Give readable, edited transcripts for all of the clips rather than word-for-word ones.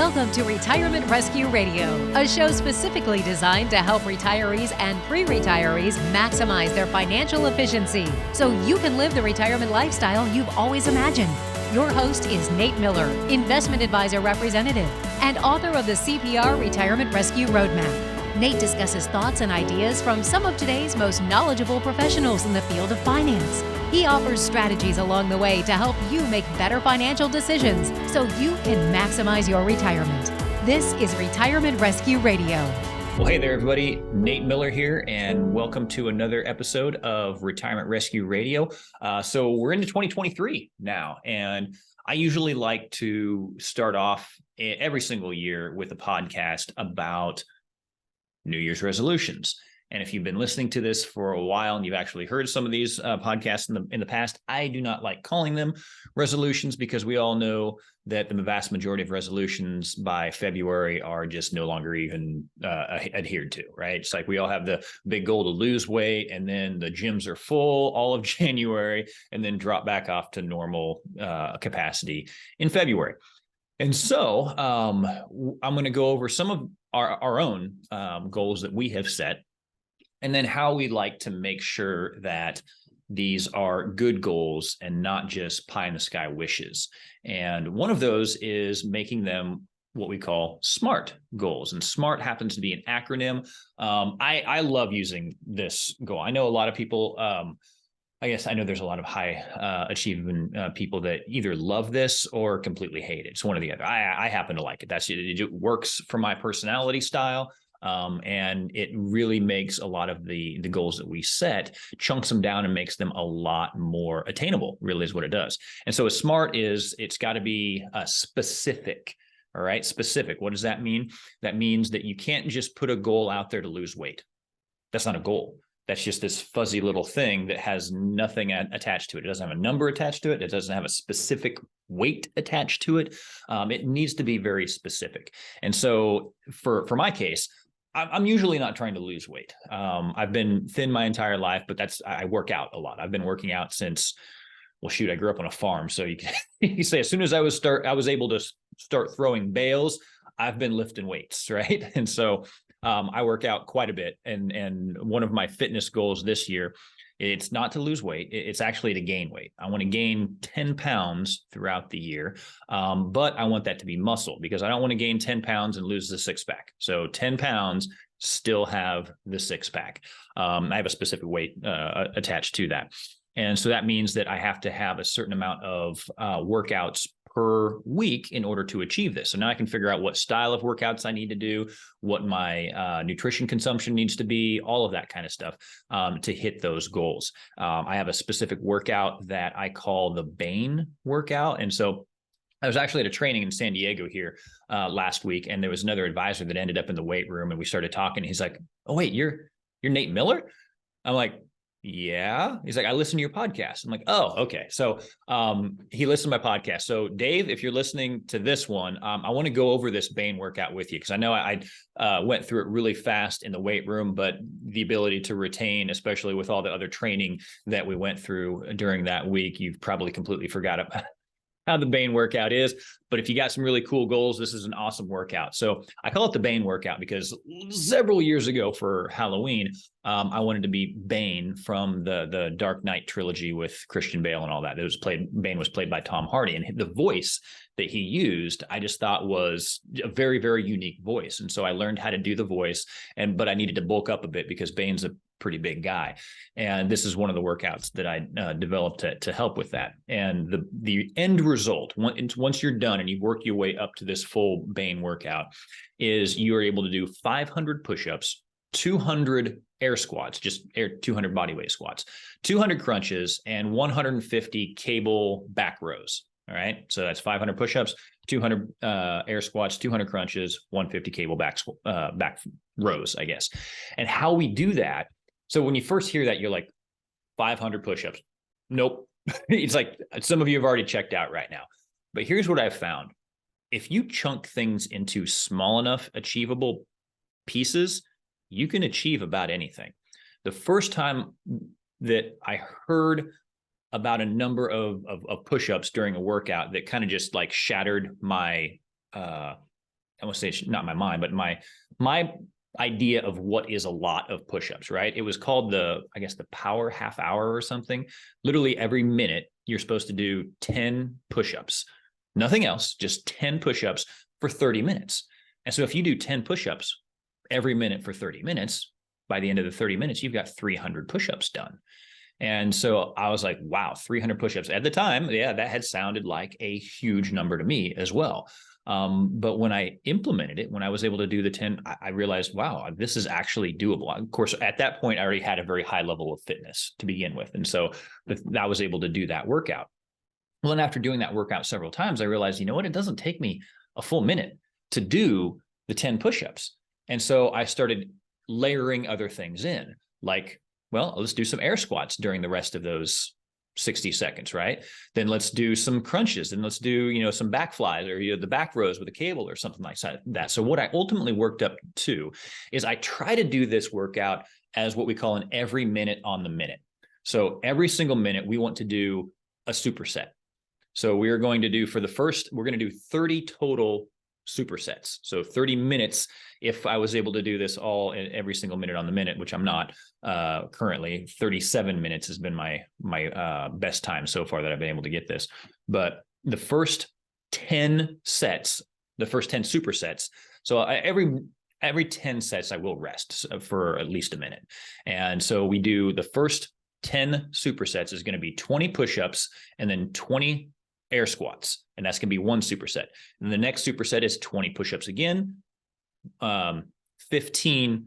Welcome to Retirement Rescue Radio, a show specifically designed to help retirees and pre-retirees maximize their financial efficiency so you can live the retirement lifestyle you've always imagined. Your host is Nate Miller, investment advisor representative and author of the CPR Retirement Rescue Roadmap. Nate discusses thoughts and ideas from some of today's most knowledgeable professionals in the field of finance. He offers strategies along the way to help you make better financial decisions so you can maximize your retirement. This is Retirement Rescue Radio. Well, hey there, everybody. Nate Miller here, and welcome to another episode of Retirement Rescue Radio. So we're into 2023 now, and I usually like to start off every single year with a podcast about New Year's resolutions. And if you've been listening to this for a while and you've actually heard some of these podcasts in the past, I do not like calling them resolutions because we all know that the vast majority of resolutions by February are just no longer even adhered to, right? It's like we all have the big goal to lose weight, and then the gyms are full all of January and then drop back off to normal capacity in February. And so I'm going to go over some of our own goals that we have set, and then how we like to make sure that these are good goals and not just pie in the sky wishes. And one of those is making them what we call SMART goals. And SMART happens to be an acronym. I love using this goal. I know a lot of people, I guess I know there's a lot of high achieving people that either love this or completely hate it. It's one or the other. I happen to like it. It works for my personality style. And it really makes a lot of the goals that we set, chunks them down and makes them a lot more attainable, really is what it does. And so a SMART it's got to be specific. All right. Specific. What does that mean? That means that you can't just put a goal out there to lose weight. That's not a goal. That's just this fuzzy little thing that has nothing attached to it. It doesn't have a number attached to it. It doesn't have a specific weight attached to it. It needs to be very specific. And so for my case, I'm usually not trying to lose weight. I've been thin my entire life, but I work out a lot. I've been working out since, well, shoot, I grew up on a farm. So you can say as soon as I was able to start throwing bales, I've been lifting weights, right? And so I work out quite a bit. And one of my fitness goals this year, it's not to lose weight. It's actually to gain weight. I want to gain 10 pounds throughout the year, but I want that to be muscle because I don't want to gain 10 pounds and lose the six pack. So 10 pounds, still have the six pack. I have a specific weight attached to that. And so that means that I have to have a certain amount of workouts per week in order to achieve this. So now I can figure out what style of workouts I need to do, what my nutrition consumption needs to be, all of that kind of stuff to hit those goals. I have a specific workout that I call the Bain workout. And so I was actually at a training in San Diego here last week, and there was another advisor that ended up in the weight room, and we started talking. He's like, "Oh, wait, you're Nate Miller?" I'm like, "Yeah." He's like, "I listen to your podcast." I'm like, "Oh, okay." So he listened to my podcast. So Dave, if you're listening to this one, I want to go over this Bain workout with you because I know I went through it really fast in the weight room, but the ability to retain, especially with all the other training that we went through during that week, you've probably completely forgot about how the Bain workout is. But if you got some really cool goals, this is an awesome workout. So I call it the Bain workout because several years ago for Halloween, I wanted to be Bane from the Dark Knight trilogy with Christian Bale and all that. Bane was played by Tom Hardy, and the voice that he used, I just thought was a very, very unique voice. And so I learned how to do the voice, but I needed to bulk up a bit because Bane's a pretty big guy. And this is one of the workouts that I developed to help with that. And the end result, once you're done and you work your way up to this full Bain workout, is you're able to do 500 push-ups, 200 air squats, 200 body weight squats, 200 crunches, and 150 cable back rows. All right. So that's 500 push-ups, 200 air squats, 200 crunches, 150 cable back rows, I guess. And how we do that. So when you first hear that, you're like, 500 push-ups. Nope. It's like some of you have already checked out right now. But here's what I've found. If you chunk things into small enough achievable pieces, you can achieve about anything. The first time that I heard about a number of push-ups during a workout that kind of just like shattered my I won't say it's not my mind, but my idea of what is a lot of push-ups, right? It was called the power half hour or something. Literally every minute you're supposed to do 10 push-ups, nothing else, just 10 push-ups for 30 minutes. And so if you do 10 push-ups every minute for 30 minutes, by the end of the 30 minutes, you've got 300 push-ups done. And so I was like, wow, 300 push-ups at the time. Yeah, that had sounded like a huge number to me as well. But when I implemented it, when I was able to do the 10, I realized, wow, this is actually doable. Of course, at that point, I already had a very high level of fitness to begin with. And so I was able to do that workout. Well, and after doing that workout several times, I realized, you know what, it doesn't take me a full minute to do the 10 push-ups. And so I started layering other things in, like, well, let's do some air squats during the rest of those 60 seconds, right? Then let's do some crunches, and let's do, some back flies, or the back rows with a cable or something like that. So what I ultimately worked up to is I try to do this workout as what we call an every minute on the minute. So every single minute we want to do a superset. So we're going to do we're going to do 30 total supersets. So 30 minutes. If I was able to do this all in every single minute on the minute, which I'm not currently, 37 minutes has been my best time so far that I've been able to get this. But the first 10 sets, the first 10 supersets. So every 10 sets, I will rest for at least a minute. And so we do the first 10 supersets is going to be 20 push-ups and then 20 air squats. And that's going to be one superset. And the next superset is 20 push-ups again, 15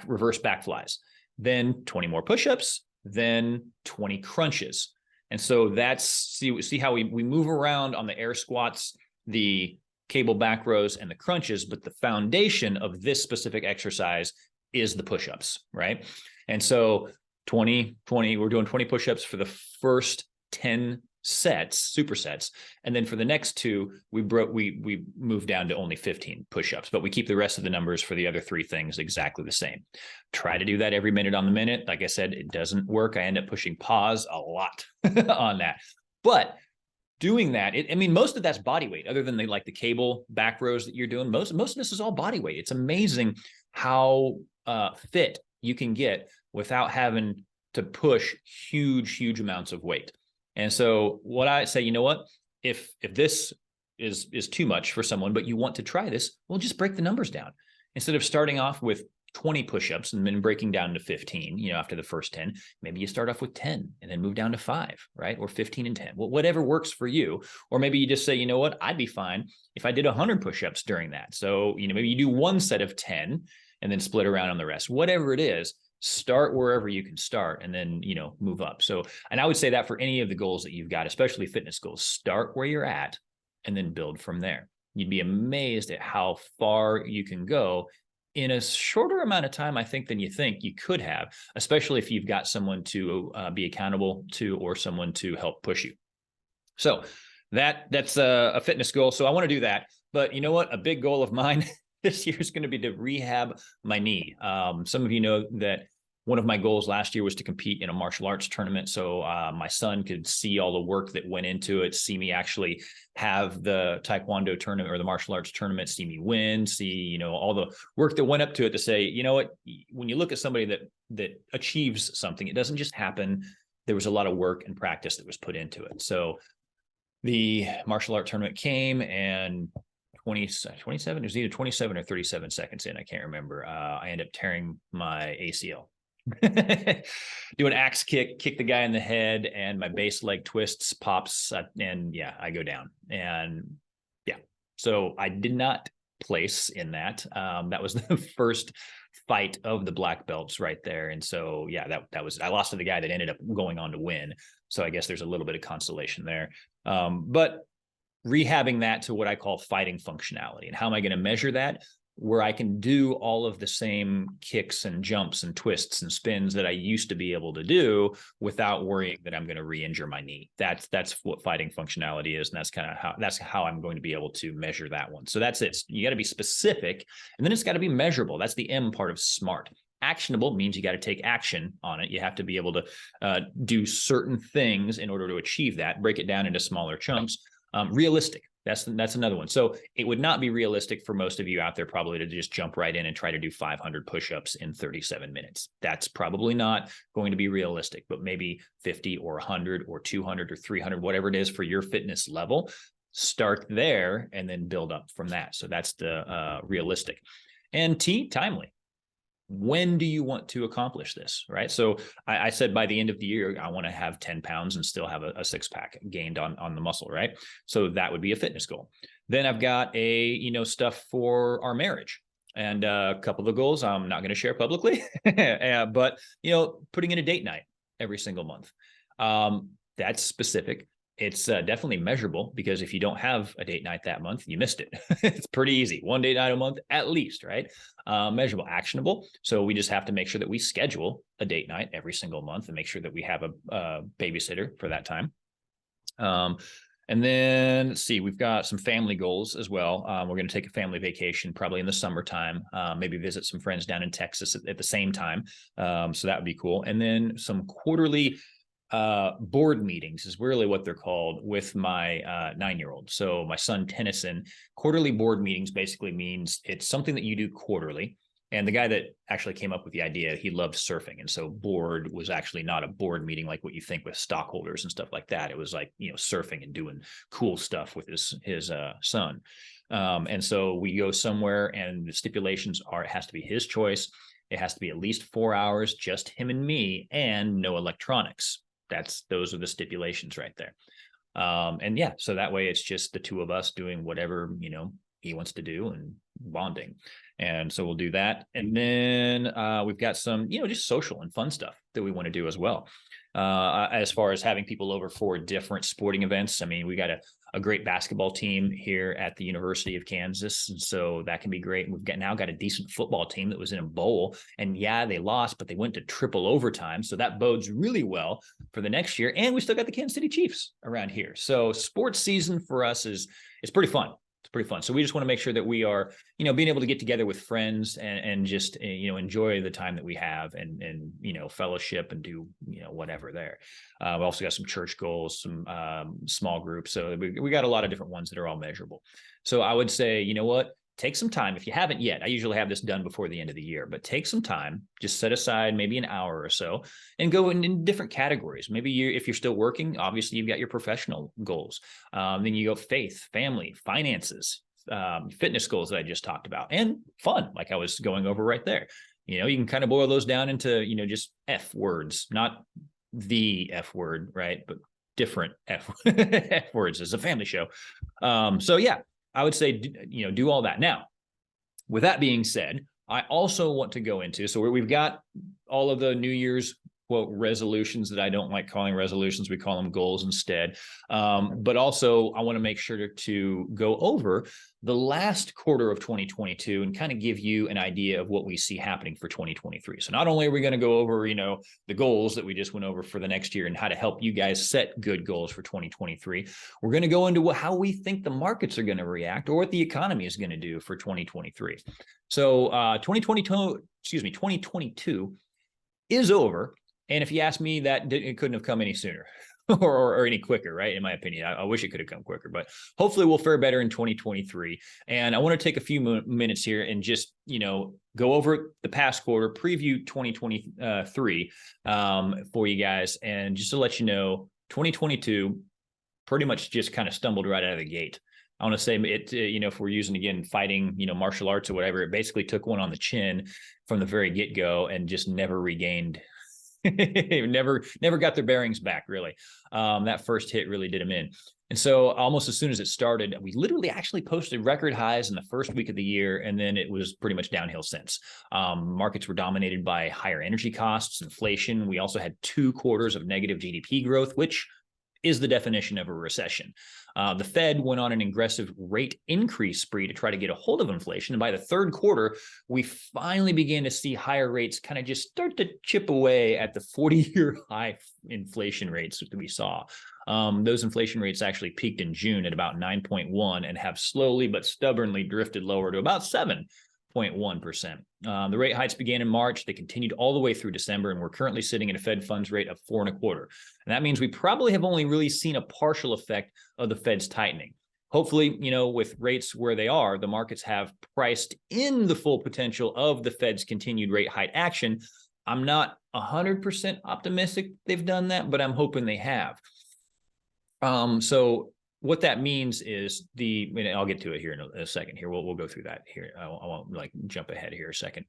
reverse back flies, then 20 more push-ups, then 20 crunches. And so see how we move around on the air squats, the cable back rows, and the crunches, but the foundation of this specific exercise is the push-ups, right? And so 20, we're doing 20 push-ups for the first 10 sets, supersets. And then for the next two, we moved down to only 15 push-ups, but we keep the rest of the numbers for the other three things exactly the same. Try to do that every minute on the minute. Like I said, it doesn't work. I end up pushing pause a lot on that. But doing that, most of that's body weight, other than the cable back rows that you're doing. Most of this is all body weight. It's amazing how fit you can get without having to push huge amounts of weight. And so what I say, if this is too much for someone, but you want to try this, well, just break the numbers down. Instead of starting off with 20 push-ups and then breaking down to 15, after the first 10, maybe you start off with 10 and then move down to 5, right? Or 15 and 10, well, whatever works for you. Or maybe you just say, you know what, I'd be fine if I did 100 push-ups during that. So, maybe you do one set of 10 and then split around on the rest, whatever it is. Start wherever you can start and then, move up. So, and I would say that for any of the goals that you've got, especially fitness goals, start where you're at and then build from there. You'd be amazed at how far you can go in a shorter amount of time, I think, than you think you could have, especially if you've got someone to be accountable to or someone to help push you. So that's a fitness goal. So I want to do that. But you know what? A big goal of mine this year is going to be to rehab my knee. Some of you know that one of my goals last year was to compete in a martial arts tournament. So my son could see all the work that went into it, see me actually have the Taekwondo tournament or the martial arts tournament, see me win, see, all the work that went up to it, to say, you know what, when you look at somebody that achieves something, it doesn't just happen. There was a lot of work and practice that was put into it. So the martial art tournament came, and 27, it was either 27 or 37 seconds in, I can't remember. I ended up tearing my ACL. Do an axe kick the guy in the head, and my base leg twists, pops, and I go down. And so I did not place in that. That was the first fight of the black belts right there. And so, that was, I lost to the guy that ended up going on to win. So I guess there's a little bit of consolation there. But rehabbing that to what I call fighting functionality. And how am I going to measure that? Where I can do all of the same kicks and jumps and twists and spins that I used to be able to do without worrying that I'm going to re-injure my knee. That's what fighting functionality is. And that's how I'm going to be able to measure that one. So that's it. You got to be specific, and then it's got to be measurable. That's the M part of SMART. Actionable means you got to take action on it. You have to be able to do certain things in order to achieve that. Break it down into smaller chunks. Realistic. That's another one. So it would not be realistic for most of you out there probably to just jump right in and try to do 500 push-ups in 37 minutes. That's probably not going to be realistic, but maybe 50 or 100 or 200 or 300, whatever it is for your fitness level. Start there and then build up from that. So that's the realistic. And timely. When do you want to accomplish this, right? So I said by the end of the year, I want to have 10 pounds and still have a six-pack gained on the muscle, right? So that would be a fitness goal. Then I've got stuff for our marriage. And a couple of the goals I'm not going to share publicly, but, putting in a date night every single month. That's specific. It's definitely measurable, because if you don't have a date night that month, you missed it. It's pretty easy. One date night a month, at least, right? Measurable, actionable. So we just have to make sure that we schedule a date night every single month and make sure that we have a babysitter for that time. And then let's see, we've got some family goals as well. We're going to take a family vacation probably in the summertime, maybe visit some friends down in Texas at the same time. So that would be cool. And then some quarterly board meetings is really what they're called with my 9-year-old. So my son Tennyson, quarterly board meetings basically means it's something that you do quarterly. And the guy that actually came up with the idea, he loved surfing. And so board was actually not a board meeting like what you think with stockholders and stuff like that. It was like, surfing and doing cool stuff with his son. And so we go somewhere, and the stipulations are, it has to be his choice. It has to be at least 4 hours, just him and me, and no electronics. Those are the stipulations right there. And yeah, so that way it's just the two of us doing whatever, he wants to do and bonding. And so we'll do that. And then we've got some, just social and fun stuff that we want to do as well. As far as having people over for different sporting events. I mean, we got a great basketball team here at the University of Kansas. And so that can be great. We've now got a decent football team that was in a bowl, and yeah, they lost, but they went to triple overtime. So that bodes really well for the next year. And we still got the Kansas City Chiefs around here. So sports season for us is pretty fun. It's pretty fun. So we just want to make sure that we are, being able to get together with friends and just, enjoy the time that we have and fellowship and do, whatever there. We also got some church goals, some small groups. So we got a lot of different ones that are all measurable. So I would say, take some time. If you haven't yet, I usually have this done before the end of the year, but take some time, just set aside maybe an hour or so and go in different categories. Maybe if you're still working, obviously you've got your professional goals. Then you go faith, family, finances, fitness goals that I just talked about, and fun, like I was going over right there. You can kind of boil those down into, just F words, not the F word, right? But different F words. It's a family show. So yeah, I would say, do all that. Now, with that being said, I also want to go into, so we've got all of the New Year's quote resolutions that I don't like calling resolutions. We call them goals instead. But also I want to make sure to go over the last quarter of 2022 and kind of give you an idea of what we see happening for 2023. So not only are we going to go over, the goals that we just went over for the next year and how to help you guys set good goals for 2023, we're going to go into how we think the markets are going to react or what the economy is going to do for 2023. So 2022 is over. And if you ask me, it couldn't have come any sooner or any quicker, right? In my opinion, I wish it could have come quicker, but hopefully we'll fare better in 2023. And I want to take a few minutes here and just, go over the past quarter, preview 2023 for you guys. And just to let you know, 2022 pretty much just kind of stumbled right out of the gate. I want to say it, if we're using, again, fighting, martial arts or whatever, it basically took one on the chin from the very get-go and just never regained never got their bearings back, really. That first hit really did them in. And so almost as soon as it started, we literally actually posted record highs in the first week of the year. And then it was pretty much downhill since. Markets were dominated by higher energy costs, inflation. We also had 2 quarters of negative GDP growth, which is the definition of a recession. The Fed went on an aggressive rate increase spree to try to get a hold of inflation. And by the third quarter, we finally began to see higher rates kind of just start to chip away at the 40-year high inflation rates that we saw. Those inflation rates actually peaked in June at about 9.1 and have slowly but stubbornly drifted lower to about 7.1%. The rate hikes began in March. They continued all the way through December, and we're currently sitting at a Fed funds rate of 4.25. And that means we probably have only really seen a partial effect of the Fed's tightening. hopefully, with rates where they are, the markets have priced in the full potential of the Fed's continued rate hike action. I'm not 100% optimistic they've done that, but I'm hoping they have. So what that means is I'll get to it here in a second here. We'll go through that here. I won't like jump ahead here a second.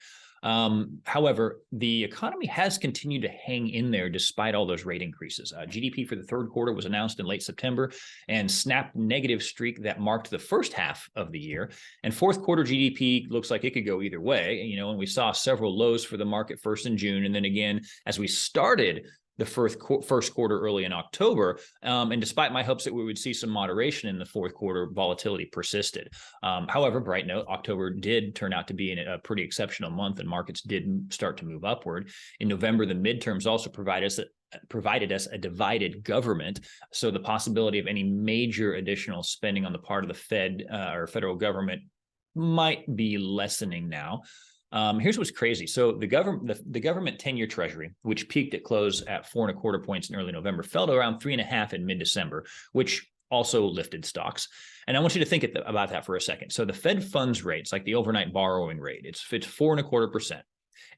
However, the economy has continued to hang in there despite all those rate increases. GDP for the third quarter was announced in late September and snapped negative streak that marked the first half of the year. And fourth quarter GDP looks like it could go either way, and we saw several lows for the market first in June. And then again, as we started the first quarter early in October. And despite my hopes that we would see some moderation in the fourth quarter, volatility persisted. However, bright note, October did turn out to be a pretty exceptional month, and markets did start to move upward. In November, the midterms also provided us a divided government. So the possibility of any major additional spending on the part of the Fed or federal government might be lessening now. Here's what's crazy. So the government 10-year treasury, which peaked at close at 4.25 points in early November, fell to around 3.5 in mid-December, which also lifted stocks. And I want you to think about that for a second. So the Fed funds rates, like the overnight borrowing rate, it's 4.25%.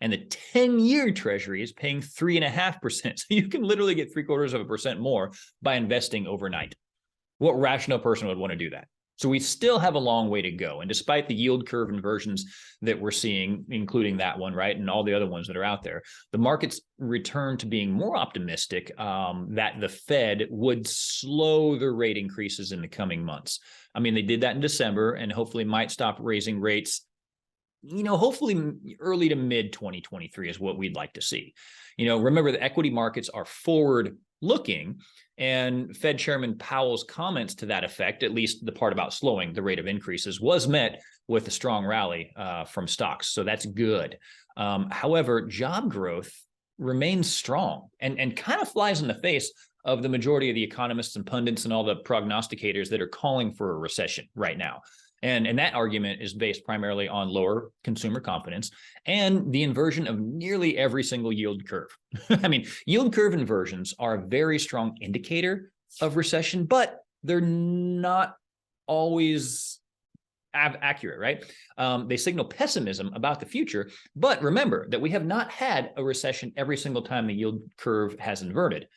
And the 10-year treasury is paying 3.5%. So you can literally get 0.75% more by investing overnight. What rational person would want to do that? So we still have a long way to go. And despite the yield curve inversions that we're seeing, including that one, right, and all the other ones that are out there, the markets return to being more optimistic that the Fed would slow the rate increases in the coming months. I mean, they did that in December and hopefully might stop raising rates, hopefully early to mid 2023 is what we'd like to see. Remember, the equity markets are forward looking, and Fed Chairman Powell's comments to that effect, at least the part about slowing the rate of increases, was met with a strong rally from stocks. So that's good. However, job growth remains strong and kind of flies in the face of the majority of the economists and pundits and all the prognosticators that are calling for a recession right now. And that argument is based primarily on lower consumer confidence and the inversion of nearly every single yield curve. I mean, yield curve inversions are a very strong indicator of recession, but they're not always accurate, right? They signal pessimism about the future, but remember that we have not had a recession every single time the yield curve has inverted.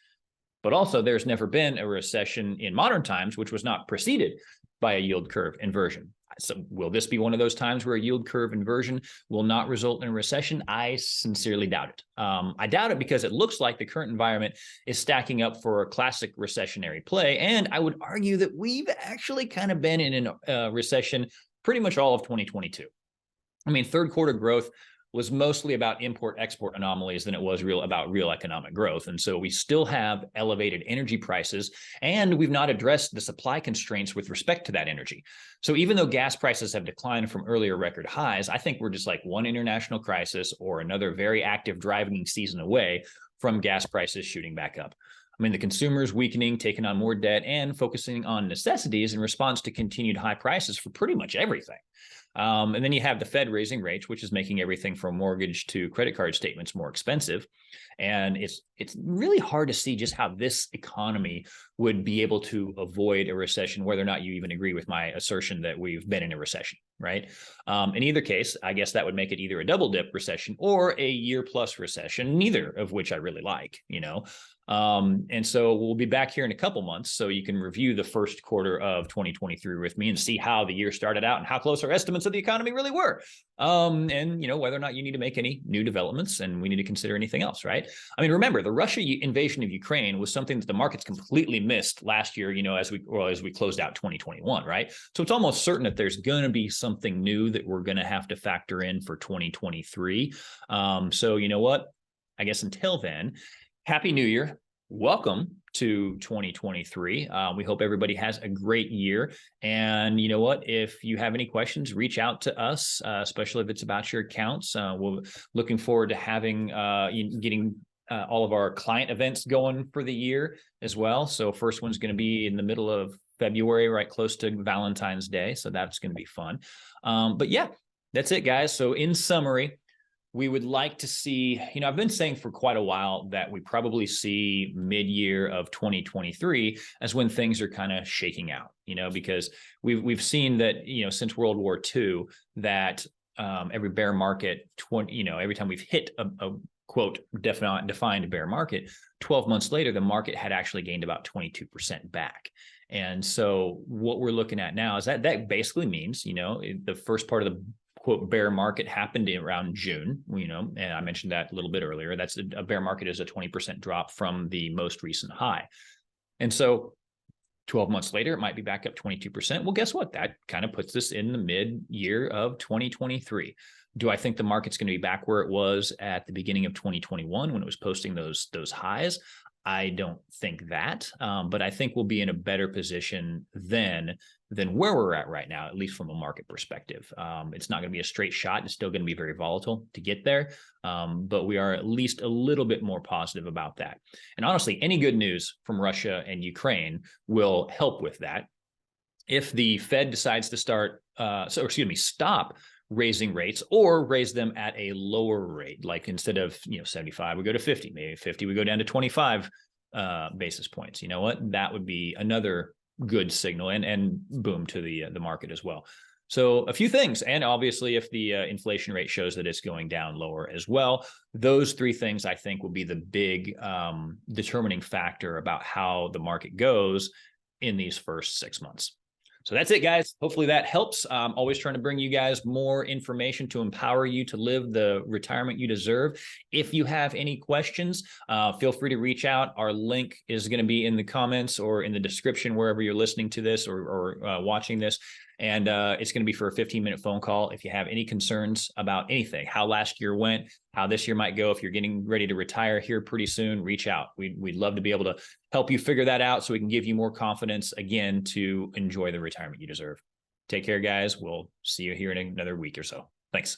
But also, there's never been a recession in modern times which was not preceded by a yield curve inversion. So will this be one of those times where a yield curve inversion will not result in a recession? I sincerely doubt it. I doubt it because it looks like the current environment is stacking up for a classic recessionary play. And I would argue that we've actually kind of been in a recession pretty much all of 2022. I mean, third quarter growth was mostly about import-export anomalies than it was about real economic growth. And so we still have elevated energy prices, and we've not addressed the supply constraints with respect to that energy. So even though gas prices have declined from earlier record highs, I think we're just like one international crisis or another very active driving season away from gas prices shooting back up. I mean, the consumer's weakening, taking on more debt, and focusing on necessities in response to continued high prices for pretty much everything. And then you have the Fed raising rates, which is making everything from mortgage to credit card statements more expensive. And it's really hard to see just how this economy would be able to avoid a recession, whether or not you even agree with my assertion that we've been in a recession, right? In either case, I guess that would make it either a double dip recession or a year plus recession, neither of which I really like, And so we'll be back here in a couple months so you can review the first quarter of 2023 with me and see how the year started out and how close our estimates of the economy really were. And whether or not you need to make any new developments and we need to consider anything else, right? I mean, remember, the Russia invasion of Ukraine was something that the markets completely missed last year, as we closed out 2021, right? So it's almost certain that there's going to be something new that we're going to have to factor in for 2023. So you know what? I guess until then, Happy New Year. Welcome to 2023. We hope everybody has a great year. And you know what? If you have any questions, reach out to us, especially if it's about your accounts. We're looking forward to having getting all of our client events going for the year as well. So first one's going to be in the middle of February, right close to Valentine's Day. So that's going to be fun. But yeah, that's it, guys. So in summary, we would like to see, I've been saying for quite a while that we probably see mid-year of 2023 as when things are kind of shaking out, because we've seen that, since World War II, that every bear market, every time we've hit a quote defined bear market, 12 months later, the market had actually gained about 22% back. And so what we're looking at now is that basically means, the first part of the quote bear market happened around June, and I mentioned that a little bit earlier. That's a bear market is a 20% drop from the most recent high. And so 12 months later, it might be back up 22%. Well, guess what? That kind of puts us in the mid-year of 2023. Do I think the market's going to be back where it was at the beginning of 2021 when it was posting those highs? I don't think that, but I think we'll be in a better position then than where we're at right now, at least from a market perspective. It's not going to be a straight shot. It's still going to be very volatile to get there, but we are at least a little bit more positive about that. And honestly, any good news from Russia and Ukraine will help with that. If the Fed decides to stop raising rates or raise them at a lower rate, like instead of 75, we go to 50, maybe 50, we go down to 25 basis points. You know what? That would be another good signal and boom to the market as well. So a few things, and obviously if the inflation rate shows that it's going down lower as well, those three things I think will be the big determining factor about how the market goes in these first 6 months. So that's it, guys. Hopefully that helps. I'm always trying to bring you guys more information to empower you to live the retirement you deserve. If you have any questions, feel free to reach out. Our link is going to be in the comments or in the description, wherever you're listening to this or watching this. And it's going to be for a 15-minute phone call. If you have any concerns about anything, how last year went, how this year might go, if you're getting ready to retire here pretty soon, reach out. We'd love to be able to help you figure that out so we can give you more confidence, again, to enjoy the retirement you deserve. Take care, guys. We'll see you here in another week or so. Thanks.